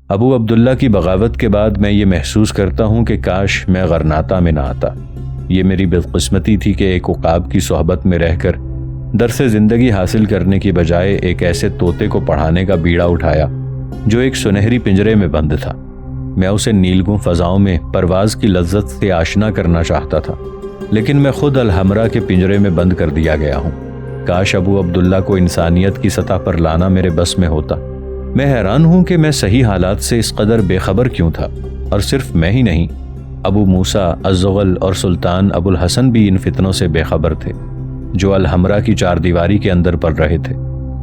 ابو عبداللہ کی بغاوت کے بعد میں یہ محسوس کرتا ہوں کہ کاش میں غرناطہ میں نہ آتا۔ یہ میری بدقسمتی تھی کہ ایک عقاب کی صحبت میں رہ کر درس زندگی حاصل کرنے کی بجائے ایک ایسے طوطے کو پڑھانے کا بیڑا اٹھایا جو ایک سنہری پنجرے میں بند تھا۔ میں اسے نیلگوں فضاؤں میں پرواز کی لذت سے آشنا کرنا چاہتا تھا، لیکن میں خود الحمرا کے پنجرے میں بند کر دیا گیا ہوں۔ کاش ابو عبداللہ کو انسانیت کی سطح پر لانا میرے بس میں ہوتا۔ میں حیران ہوں کہ میں صحیح حالات سے اس قدر بے خبر کیوں تھا، اور صرف میں ہی نہیں، ابو موسیٰ الزغل اور سلطان ابو الحسن بھی ان فتنوں سے بے خبر تھے جو الحمرا کی چار دیواری کے اندر پل رہے تھے۔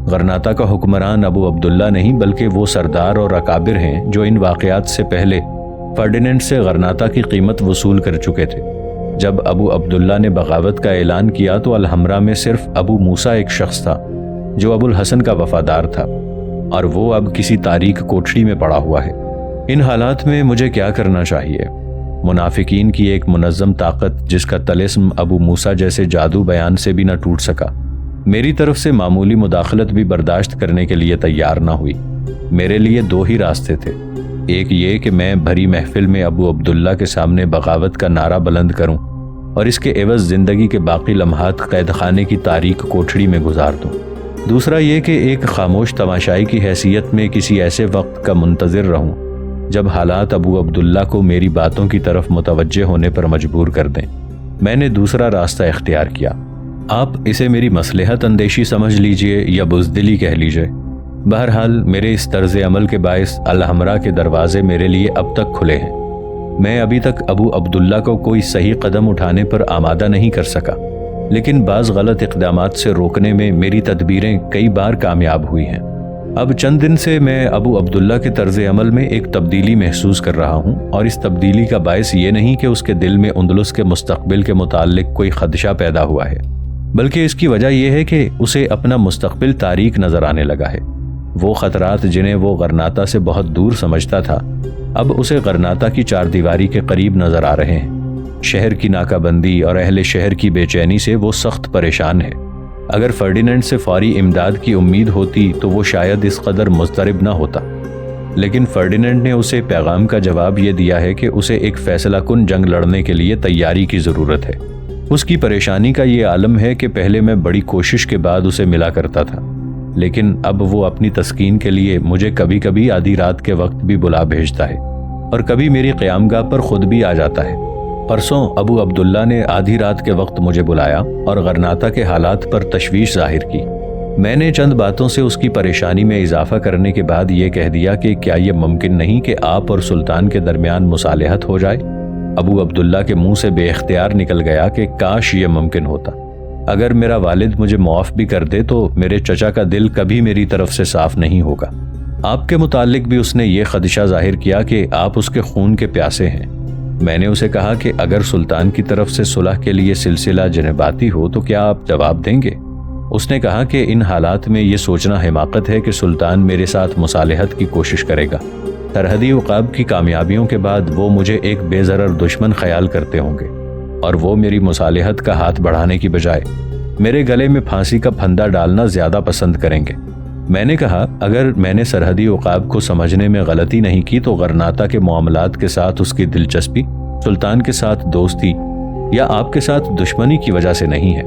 غرناطہ کا حکمران ابو عبداللہ نہیں بلکہ وہ سردار اور اکابر ہیں جو ان واقعات سے پہلے فرڈیننڈ سے غرناطہ کی قیمت وصول کر چکے تھے۔ جب ابو عبداللہ نے بغاوت کا اعلان کیا تو الحمرا میں صرف ابو موسیٰ ایک شخص تھا جو ابو الحسن کا وفادار تھا، اور وہ اب کسی تاریک کوٹھڑی میں پڑا ہوا ہے۔ ان حالات میں مجھے کیا کرنا چاہیے؟ منافقین کی ایک منظم طاقت جس کا طلسم ابو موسیٰ جیسے جادو بیان سے بھی نہ ٹوٹ سکا، میری طرف سے معمولی مداخلت بھی برداشت کرنے کے لیے تیار نہ ہوئی۔ میرے لیے دو ہی راستے تھے، ایک یہ کہ میں بھری محفل میں ابو عبداللہ کے سامنے بغاوت کا نعرہ بلند کروں اور اس کے عوض زندگی کے باقی لمحات قید خانے کی تاریک کوٹھڑی میں گزار دوں۔ دوسرا یہ کہ ایک خاموش تماشائی کی حیثیت میں کسی ایسے وقت کا منتظر رہوں جب حالات ابو عبداللہ کو میری باتوں کی طرف متوجہ ہونے پر مجبور کر دیں۔ میں نے دوسرا راستہ اختیار کیا۔ آپ اسے میری مصلحت اندیشی سمجھ لیجئے یا بزدلی کہہ لیجئے، بہرحال میرے اس طرز عمل کے باعث الحمرا کے دروازے میرے لیے اب تک کھلے ہیں۔ میں ابھی تک ابو عبداللہ کو کوئی صحیح قدم اٹھانے پر آمادہ نہیں کر سکا، لیکن بعض غلط اقدامات سے روکنے میں میری تدبیریں کئی بار کامیاب ہوئی ہیں۔ اب چند دن سے میں ابو عبداللہ کے طرز عمل میں ایک تبدیلی محسوس کر رہا ہوں، اور اس تبدیلی کا باعث یہ نہیں کہ اس کے دل میں اندلس کے مستقبل کے متعلق کوئی خدشہ پیدا ہوا ہے، بلکہ اس کی وجہ یہ ہے کہ اسے اپنا مستقبل تاریک نظر آنے لگا ہے۔ وہ خطرات جنہیں وہ غرناطہ سے بہت دور سمجھتا تھا اب اسے غرناطہ کی چار دیواری کے قریب نظر آ رہے ہیں۔ شہر کی ناکہ بندی اور اہل شہر کی بے چینی سے وہ سخت پریشان ہے۔ اگر فرڈیننڈ سے فوری امداد کی امید ہوتی تو وہ شاید اس قدر مضطرب نہ ہوتا، لیکن فرڈیننڈ نے اسے پیغام کا جواب یہ دیا ہے کہ اسے ایک فیصلہ کن جنگ لڑنے کے لیے تیاری کی ضرورت ہے۔ اس کی پریشانی کا یہ عالم ہے کہ پہلے میں بڑی کوشش کے بعد اسے ملا کرتا تھا، لیکن اب وہ اپنی تسکین کے لیے مجھے کبھی کبھی آدھی رات کے وقت بھی بلا بھیجتا ہے، اور کبھی میری قیامگاہ پر خود بھی آ جاتا ہے۔ پرسوں ابو عبداللہ نے آدھی رات کے وقت مجھے بلایا اور غرناطہ کے حالات پر تشویش ظاہر کی۔ میں نے چند باتوں سے اس کی پریشانی میں اضافہ کرنے کے بعد یہ کہہ دیا کہ کیا یہ ممکن نہیں کہ آپ اور سلطان کے درمیان مصالحت ہو جائے؟ ابو عبداللہ کے منہ سے بے اختیار نکل گیا کہ کاش یہ ممکن ہوتا۔ اگر میرا والد مجھے معاف بھی کر دے تو میرے چچا کا دل کبھی میری طرف سے صاف نہیں ہوگا۔ آپ کے متعلق بھی اس نے یہ خدشہ ظاہر کیا کہ آپ اس کے خون کے پیاسے ہیں۔ میں نے اسے کہا کہ اگر سلطان کی طرف سے صلح کے لیے سلسلہ جنباتی ہو تو کیا آپ جواب دیں گے؟ اس نے کہا کہ ان حالات میں یہ سوچنا حماقت ہے کہ سلطان میرے ساتھ مصالحت کی کوشش کرے گا۔ سرحدی عقاب کی کامیابیوں کے بعد وہ مجھے ایک بے ضرر دشمن خیال کرتے ہوں گے، اور وہ میری مصالحت کا ہاتھ بڑھانے کی بجائے میرے گلے میں پھانسی کا پھندا ڈالنا زیادہ پسند کریں گے۔ میں نے کہا اگر میں نے سرحدی عقاب کو سمجھنے میں غلطی نہیں کی تو غرناطہ کے معاملات کے ساتھ اس کی دلچسپی سلطان کے ساتھ دوستی یا آپ کے ساتھ دشمنی کی وجہ سے نہیں ہے۔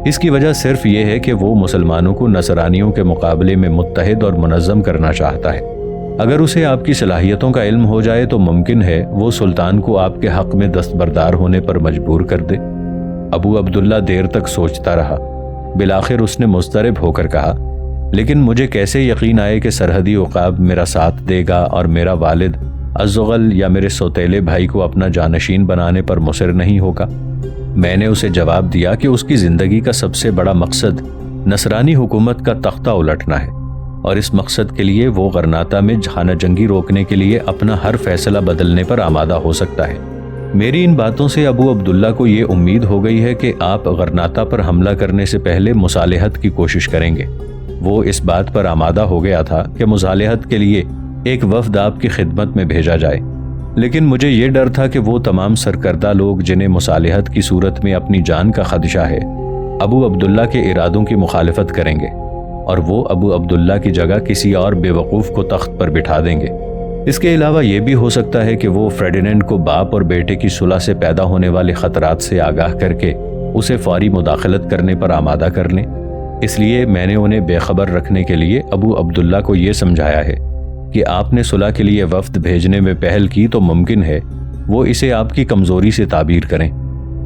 اس کی وجہ صرف یہ ہے کہ وہ مسلمانوں کو نصرانیوں کے مقابلے میں متحد اور منظم کرنا چاہتا ہے۔ اگر اسے آپ کی صلاحیتوں کا علم ہو جائے تو ممکن ہے وہ سلطان کو آپ کے حق میں دستبردار ہونے پر مجبور کر دے۔ ابو عبداللہ دیر تک سوچتا رہا، بالآخر اس نے مضطرب ہو کر کہا، لیکن مجھے کیسے یقین آئے کہ سرحدی عقاب میرا ساتھ دے گا اور میرا والد الزغل یا میرے سوتیلے بھائی کو اپنا جانشین بنانے پر مصر نہیں ہوگا؟ میں نے اسے جواب دیا کہ اس کی زندگی کا سب سے بڑا مقصد نصرانی حکومت کا تختہ الٹنا ہے، اور اس مقصد کے لیے وہ غرناطہ میں خانہ جنگی روکنے کے لیے اپنا ہر فیصلہ بدلنے پر آمادہ ہو سکتا ہے۔ میری ان باتوں سے ابو عبداللہ کو یہ امید ہو گئی ہے کہ آپ غرناطہ پر حملہ کرنے سے پہلے مصالحت کی کوشش کریں گے۔ وہ اس بات پر آمادہ ہو گیا تھا کہ مصالحت کے لیے ایک وفد آپ کی خدمت میں بھیجا جائے، لیکن مجھے یہ ڈر تھا کہ وہ تمام سرکردہ لوگ جنہیں مصالحت کی صورت میں اپنی جان کا خدشہ ہے ابو عبداللہ کے ارادوں کی مخالفت کریں گے، اور وہ ابو عبداللہ کی جگہ کسی اور بے وقوف کو تخت پر بٹھا دیں گے۔ اس کے علاوہ یہ بھی ہو سکتا ہے کہ وہ فرڈینینڈ کو باپ اور بیٹے کی صلح سے پیدا ہونے والے خطرات سے آگاہ کر کے اسے فوری مداخلت کرنے پر آمادہ کر لیں۔ اس لیے میں نے انہیں بے خبر رکھنے کے لیے ابو عبداللہ کو یہ سمجھایا ہے کہ آپ نے صلح کے لیے وفد بھیجنے میں پہل کی تو ممکن ہے وہ اسے آپ کی کمزوری سے تعبیر کریں۔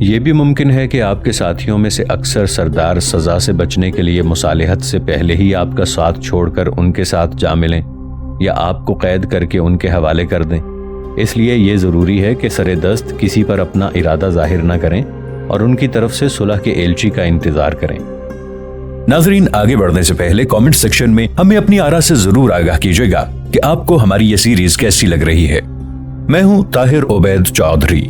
یہ بھی ممکن ہے کہ آپ کے ساتھیوں میں سے اکثر سردار سزا سے بچنے کے لیے مصالحت سے پہلے ہی آپ کا ساتھ چھوڑ کر ان کے ساتھ جا ملیں یا آپ کو قید کر کے ان کے حوالے کر دیں۔ اس لیے یہ ضروری ہے کہ سر دست کسی پر اپنا ارادہ ظاہر نہ کریں اور ان کی طرف سے صلح کے ایلچی کا انتظار کریں۔ ناظرین، آگے بڑھنے سے پہلے کامنٹ سیکشن میں ہمیں اپنی آراء سے ضرور آگاہ کیجیے گا کہ آپ کو ہماری یہ سیریز کیسی لگ رہی ہے۔ میں ہوں طاہر عبید چودھری۔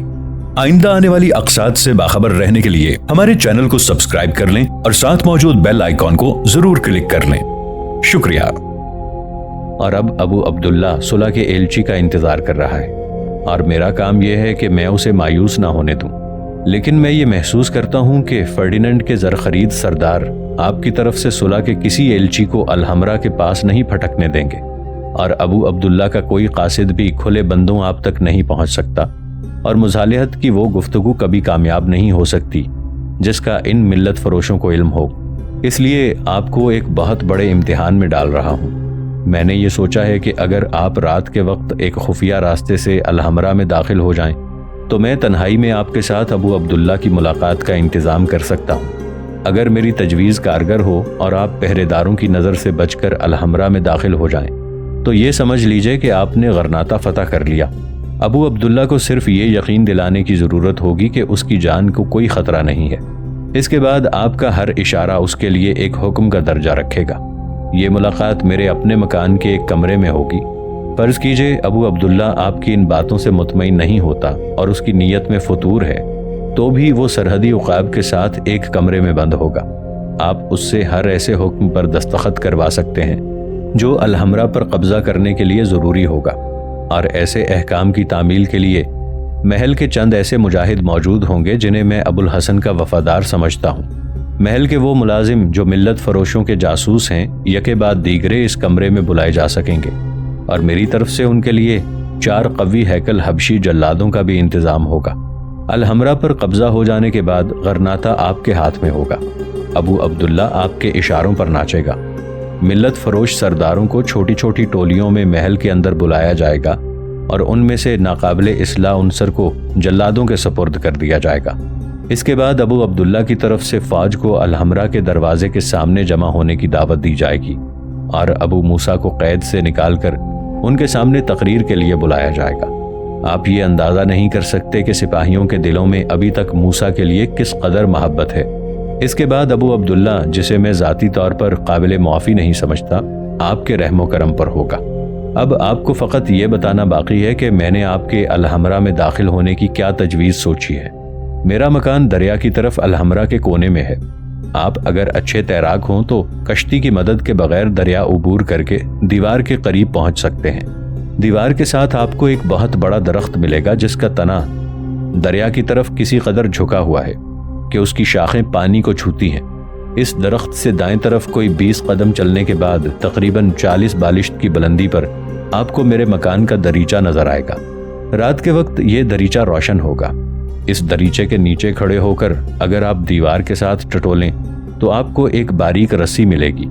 آئندہ آنے والی اقساط سے باخبر رہنے کے لیے ہمارے چینل کو سبسکرائب کر لیں اور ساتھ موجود بیل آئیکن کو ضرور کلک کر لیں۔ شکریہ۔ اور اب ابو عبداللہ صلح کے ایلچی کا انتظار کر رہا ہے اور میرا کام یہ ہے کہ میں اسے مایوس نہ ہونے دوں، لیکن میں یہ محسوس کرتا ہوں کہ فرڈینینڈ کے زرخرید سردار آپ کی طرف سے صلح کے کسی ایلچی کو الحمرا کے پاس نہیں پھٹکنے دیں گے، اور ابو عبداللہ کا کوئی قاصد بھی کھلے بندوں آپ تک نہیں پہنچ سکتا، اور مصالحت کی وہ گفتگو کبھی کامیاب نہیں ہو سکتی جس کا ان ملت فروشوں کو علم ہو۔ اس لیے آپ کو ایک بہت بڑے امتحان میں ڈال رہا ہوں۔ میں نے یہ سوچا ہے کہ اگر آپ رات کے وقت ایک خفیہ راستے سے الحمرا میں داخل ہو جائیں تو میں تنہائی میں آپ کے ساتھ ابو عبداللہ کی ملاقات کا انتظام کر سکتا ہوں۔ اگر میری تجویز کارگر ہو اور آپ پہرے داروں کی نظر سے بچ کر الحمرا میں داخل ہو جائیں تو یہ سمجھ لیجئے کہ آپ نے غرناطہ فتح کر لیا۔ ابو عبداللہ کو صرف یہ یقین دلانے کی ضرورت ہوگی کہ اس کی جان کو کوئی خطرہ نہیں ہے۔ اس کے بعد آپ کا ہر اشارہ اس کے لیے ایک حکم کا درجہ رکھے گا۔ یہ ملاقات میرے اپنے مکان کے ایک کمرے میں ہوگی۔ فرض کیجئے ابو عبداللہ آپ کی ان باتوں سے مطمئن نہیں ہوتا اور اس کی نیت میں فتور ہے، تو بھی وہ سرحدی عقاب کے ساتھ ایک کمرے میں بند ہوگا۔ آپ اس سے ہر ایسے حکم پر دستخط کروا سکتے ہیں جو الحمرا پر قبضہ کرنے کے لیے ضروری ہوگا، اور ایسے احکام کی تعمیل کے لیے محل کے چند ایسے مجاہد موجود ہوں گے جنہیں میں ابو الحسن کا وفادار سمجھتا ہوں۔ محل کے وہ ملازم جو ملت فروشوں کے جاسوس ہیں یکے بعد دیگرے اس کمرے میں بلائے جا سکیں گے، اور میری طرف سے ان کے لیے 4 قوی ہیکل حبشی جلادوں کا بھی انتظام ہوگا۔ الحمرا پر قبضہ ہو جانے کے بعد غرناطہ آپ کے ہاتھ میں ہوگا۔ ابو عبداللہ آپ کے اشاروں پر ناچے گا۔ ملت فروش سرداروں کو چھوٹی چھوٹی ٹولیوں میں محل کے اندر بلایا جائے گا اور ان میں سے ناقابل اصلاح عنصر کو جلادوں کے سپرد کر دیا جائے گا۔ اس کے بعد ابو عبداللہ کی طرف سے فوج کو الحمرا کے دروازے کے سامنے جمع ہونے کی دعوت دی جائے گی اور ابو موسیٰ کو قید سے نکال کر ان کے سامنے تقریر کے لیے بلایا جائے گا۔ آپ یہ اندازہ نہیں کر سکتے کہ سپاہیوں کے دلوں میں ابھی تک موسیٰ کے لیے کس قدر محبت ہے۔ اس کے بعد ابو عبداللہ، جسے میں ذاتی طور پر قابل معافی نہیں سمجھتا، آپ کے رحم و کرم پر ہوگا۔ اب آپ کو فقط یہ بتانا باقی ہے کہ میں نے آپ کے الحمرا میں داخل ہونے کی کیا تجویز سوچی ہے۔ میرا مکان دریا کی طرف الحمرا کے کونے میں ہے۔ آپ اگر اچھے تیراک ہوں تو کشتی کی مدد کے بغیر دریا عبور کر کے دیوار کے قریب پہنچ سکتے ہیں۔ دیوار کے ساتھ آپ کو ایک بہت بڑا درخت ملے گا جس کا تنا دریا کی طرف کسی قدر جھکا ہوا ہے کہ اس کی شاخیں پانی کو چھوتی ہیں۔ اس درخت سے دائیں طرف کوئی 20 قدم چلنے کے بعد تقریباً 40 بالشت کی بلندی پر آپ کو میرے مکان کا دریچہ نظر آئے گا۔ رات کے وقت یہ دریچہ روشن ہوگا۔ اس دریچے کے نیچے کھڑے ہو کر اگر آپ دیوار کے ساتھ ٹٹولیں تو آپ کو ایک باریک رسی ملے گی۔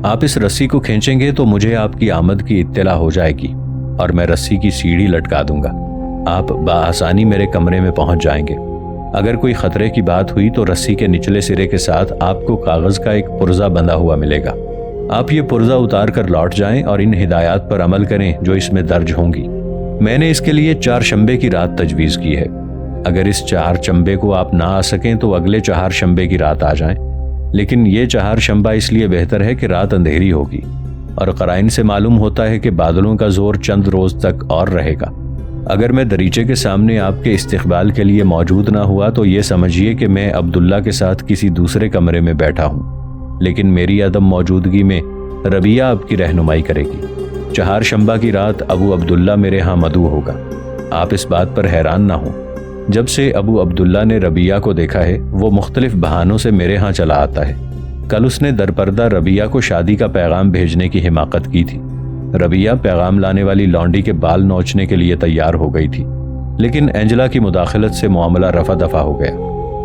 آپ اس رسی کو کھینچیں گے تو مجھے آپ کی آمد کی اطلاع ہو جائے گی اور میں رسی کی سیڑھی لٹکا دوں گا۔ آپ بآسانی میرے کمرے میں پہنچ جائیں گے۔ اگر کوئی خطرے کی بات ہوئی تو رسی کے نچلے سرے کے ساتھ آپ کو کاغذ کا ایک پرزہ بندھا ہوا ملے گا۔ آپ یہ پرزہ اتار کر لوٹ جائیں اور ان ہدایات پر عمل کریں جو اس میں درج ہوں گی۔ میں نے اس کے لیے 4 شنبے کی رات تجویز کی ہے۔ اگر اس 4 شنبے کو آپ نہ آ سکیں تو اگلے 4 شنبے کی رات آ جائیں، لیکن یہ 4 شنبہ اس لیے بہتر ہے کہ رات اندھیری ہوگی اور قرائن سے معلوم ہوتا ہے کہ بادلوں کا زور چند روز تک اور رہے گا۔ اگر میں دریچے کے سامنے آپ کے استقبال کے لیے موجود نہ ہوا تو یہ سمجھیے کہ میں عبداللہ کے ساتھ کسی دوسرے کمرے میں بیٹھا ہوں، لیکن میری عدم موجودگی میں ربیہ آپ کی رہنمائی کرے گی۔ 4 شنبہ کی رات ابو عبداللہ میرے ہاں مدعو ہوگا۔ آپ اس بات پر حیران نہ ہوں، جب سے ابو عبداللہ نے ربیہ کو دیکھا ہے وہ مختلف بہانوں سے میرے ہاں چلا آتا ہے۔ کل اس نے درپردہ ربیہ کو شادی کا پیغام بھیجنے کی حماقت کی تھی۔ ربیہ پیغام لانے والی لانڈی کے بال نوچنے کے لیے تیار ہو گئی تھی، لیکن اینجلا کی مداخلت سے معاملہ رفع دفع ہو گیا۔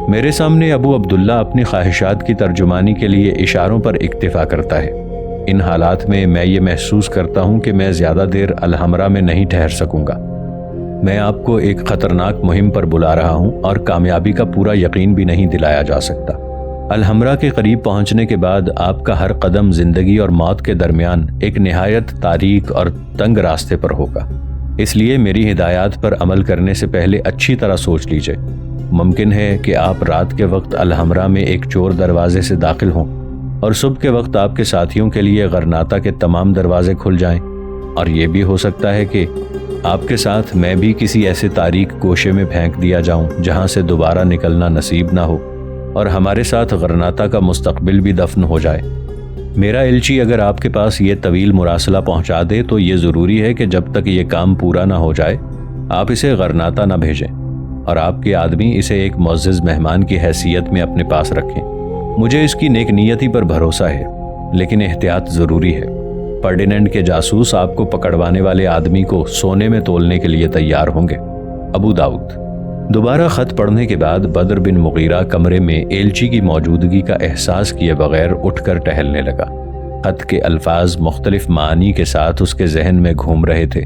میرے سامنے ابو عبداللہ اپنی خواہشات کی ترجمانی کے لیے اشاروں پر اکتفا کرتا ہے۔ ان حالات میں میں یہ محسوس کرتا ہوں کہ میں زیادہ دیر الحمرا میں نہیں ٹھہر سکوں گا۔ میں آپ کو ایک خطرناک مہم پر بلا رہا ہوں اور کامیابی کا پورا یقین بھی نہیں دلایا جا سکتا۔ الحمرا کے قریب پہنچنے کے بعد آپ کا ہر قدم زندگی اور موت کے درمیان ایک نہایت تاریک اور تنگ راستے پر ہوگا، اس لیے میری ہدایات پر عمل کرنے سے پہلے اچھی طرح سوچ لیجئے۔ ممکن ہے کہ آپ رات کے وقت الحمرا میں ایک چور دروازے سے داخل ہوں اور صبح کے وقت آپ کے ساتھیوں کے لیے غرناطہ کے تمام دروازے کھل جائیں، اور یہ بھی ہو سکتا ہے کہ آپ کے ساتھ میں بھی کسی ایسے تاریک گوشے میں پھینک دیا جاؤں جہاں سے دوبارہ نکلنا نصیب نہ ہو، اور ہمارے ساتھ غرناطہ کا مستقبل بھی دفن ہو جائے۔ میرا ایلچی اگر آپ کے پاس یہ طویل مراسلہ پہنچا دے تو یہ ضروری ہے کہ جب تک یہ کام پورا نہ ہو جائے آپ اسے غرناطہ نہ بھیجیں، اور آپ کے آدمی اسے ایک معزز مہمان کی حیثیت میں اپنے پاس رکھیں۔ مجھے اس کی نیک نیتی پر بھروسہ ہے، لیکن احتیاط ضروری ہے۔ فرڈینینڈ کے جاسوس آپ کو پکڑوانے والے آدمی کو سونے میں تولنے کے لیے تیار ہوں گے۔ ابو داؤد۔ دوبارہ خط پڑھنے کے بعد بدر بن مغیرہ کمرے میں ایلچی کی موجودگی کا احساس کیے بغیر اٹھ کر ٹہلنے لگا۔ خط کے الفاظ مختلف معانی کے ساتھ اس کے ذہن میں گھوم رہے تھے۔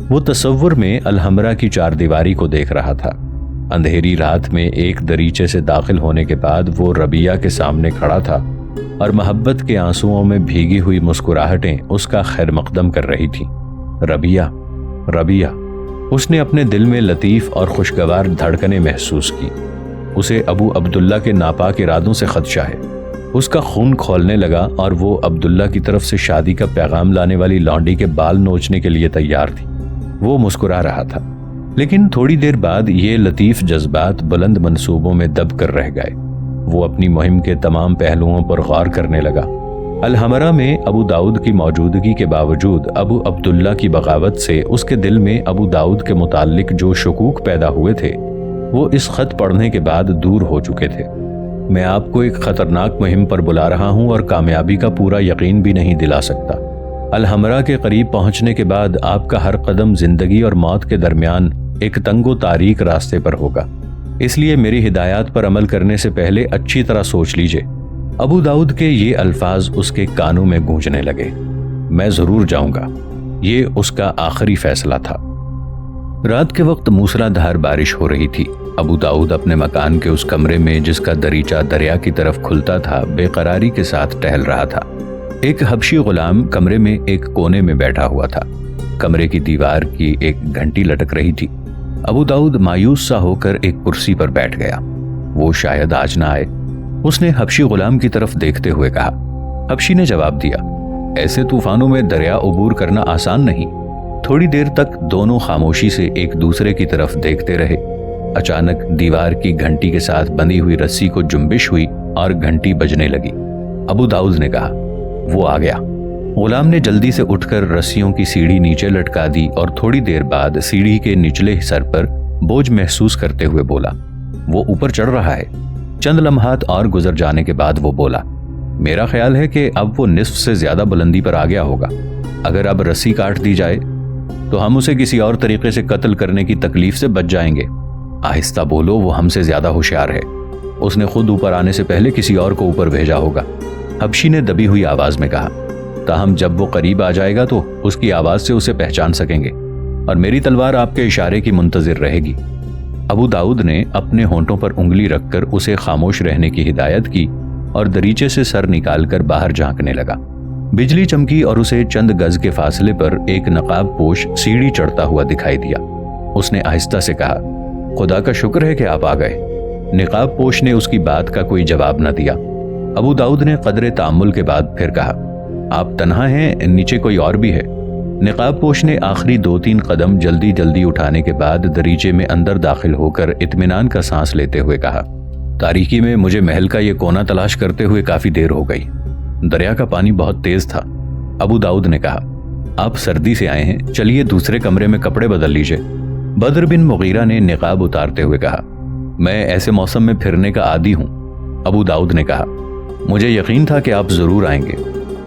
وہ تصور میں الحمرا کی چار دیواری کو دیکھ رہا تھا۔ اندھیری رات میں ایک دریچے سے داخل ہونے کے بعد وہ ربیہ کے سامنے کھڑا تھا اور محبت کے آنسوؤں میں بھیگی ہوئی مسکراہٹیں اس کا خیر مقدم کر رہی تھیں۔ ربیہ، ربیہ، اس نے اپنے دل میں لطیف اور خوشگوار دھڑکنیں محسوس کی۔ اسے ابو عبداللہ کے ناپاک ارادوں سے خدشہ ہے۔ اس کا خون کھولنے لگا اور وہ عبداللہ کی طرف سے شادی کا پیغام لانے والی لانڈی کے بال نوچنے کے لیے تیار تھی۔ وہ مسکرا رہا تھا، لیکن تھوڑی دیر بعد یہ لطیف جذبات بلند منصوبوں میں دب کر رہ گئے۔ وہ اپنی مہم کے تمام پہلوؤں پر غور کرنے لگا۔ الحمرا میں ابو داؤد کی موجودگی کے باوجود ابو عبداللہ کی بغاوت سے اس کے دل میں ابو داؤد کے متعلق جو شکوک پیدا ہوئے تھے وہ اس خط پڑھنے کے بعد دور ہو چکے تھے۔ میں آپ کو ایک خطرناک مہم پر بلا رہا ہوں اور کامیابی کا پورا یقین بھی نہیں دلا سکتا۔ الحمرا کے قریب پہنچنے کے بعد آپ کا ہر قدم زندگی اور موت کے درمیان ایک تنگ و تاریک راستے پر ہوگا، اس لیے میری ہدایات پر عمل کرنے سے پہلے اچھی طرح سوچ لیجئے۔ ابو داؤد کے یہ الفاظ اس کے کانوں میں گونجنے لگے۔ میں ضرور جاؤں گا، یہ اس کا آخری فیصلہ تھا۔ رات کے وقت موسلا دھار بارش ہو رہی تھی۔ ابو داؤد اپنے مکان کے اس کمرے میں جس کا دریچہ دریا کی طرف کھلتا تھا بے قراری کے ساتھ ٹہل رہا تھا۔ ایک حبشی غلام کمرے میں ایک کونے میں بیٹھا ہوا تھا۔ کمرے کی دیوار کی ایک گھنٹی لٹک رہی تھی۔ ابو داؤد مایوس سا ہو کر ایک کرسی پر بیٹھ گیا۔ وہ شاید آج نہ آئے، اس نے حبشی غلام کی طرف دیکھتے ہوئے کہا۔ حبشی نے جواب دیا، ایسے طوفانوں میں دریا عبور کرنا آسان نہیں۔ تھوڑی دیر تک دونوں خاموشی سے ایک دوسرے کی طرف دیکھتے رہے۔ اچانک دیوار کی گھنٹی کے ساتھ بندھی ہوئی رسی کو جنبش ہوئی اور گھنٹی بجنے لگی۔ ابو داؤد نے کہا، وہ آ گیا۔ غلام نے جلدی سے اٹھ کر رسیوں کی سیڑھی نیچے لٹکا دی اور تھوڑی دیر بعد سیڑھی کے نچلے سر پر بوجھ محسوس کرتے ہوئے بولا، وہ اوپر چڑھ رہا ہے۔ چند لمحات اور گزر جانے کے بعد وہ بولا، میرا خیال ہے کہ اب وہ نصف سے زیادہ بلندی پر آ گیا ہوگا۔ اگر اب رسی کاٹ دی جائے تو ہم اسے کسی اور طریقے سے قتل کرنے کی تکلیف سے بچ جائیں گے۔ آہستہ بولو، وہ ہم سے زیادہ ہوشیار ہے۔ اس نے خود اوپر آنے سے پہلے کسی اور کو اوپر بھیجا ہوگا۔ حبشی نے دبی ہوئی آواز میں کہا، تاہم جب وہ قریب آ جائے گا تو اس کی آواز سے اسے پہچان سکیں گے، اور میری تلوار آپ کے اشارے کی منتظر رہے گی۔ ابو داؤد نے اپنے ہونٹوں پر انگلی رکھ کر اسے خاموش رہنے کی ہدایت کی اور دریچے سے سر نکال کر باہر جھانکنے لگا۔ بجلی چمکی اور اسے چند گز کے فاصلے پر ایک نقاب پوش سیڑھی چڑھتا ہوا دکھائی دیا۔ اس نے آہستہ سے کہا، خدا کا شکر ہے کہ آپ آ گئے۔ نقاب پوش نے اس کی بات کا کوئی جواب نہ دیا۔ ابو داؤد نے قدرے تأمل کے بعد پھر کہا، آپ تنہا ہیں؟ نیچے کوئی اور بھی ہے؟ نقاب پوش نے آخری 2-3 قدم جلدی جلدی اٹھانے کے بعد دریچے میں اندر داخل ہو کر اطمینان کا سانس لیتے ہوئے کہا، تاریکی میں مجھے محل کا یہ کونا تلاش کرتے ہوئے کافی دیر ہو گئی۔ دریا کا پانی بہت تیز تھا۔ ابو داؤد نے کہا، آپ سردی سے آئے ہیں، چلیے دوسرے کمرے میں کپڑے بدل لیجئے۔ بدر بن مغیرہ نے نقاب اتارتے ہوئے کہا، میں ایسے موسم میں پھرنے کا عادی ہوں۔ ابو داؤد نے کہا، مجھے یقین تھا کہ آپ ضرور آئیں گے،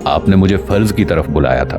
آپ نے مجھے فرض کی طرف بلایا تھا۔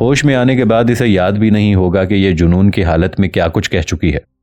ہوش میں آنے کے بعد اسے یاد بھی نہیں ہوگا کہ یہ جنون کی حالت میں کیا کچھ کہہ چکی ہے۔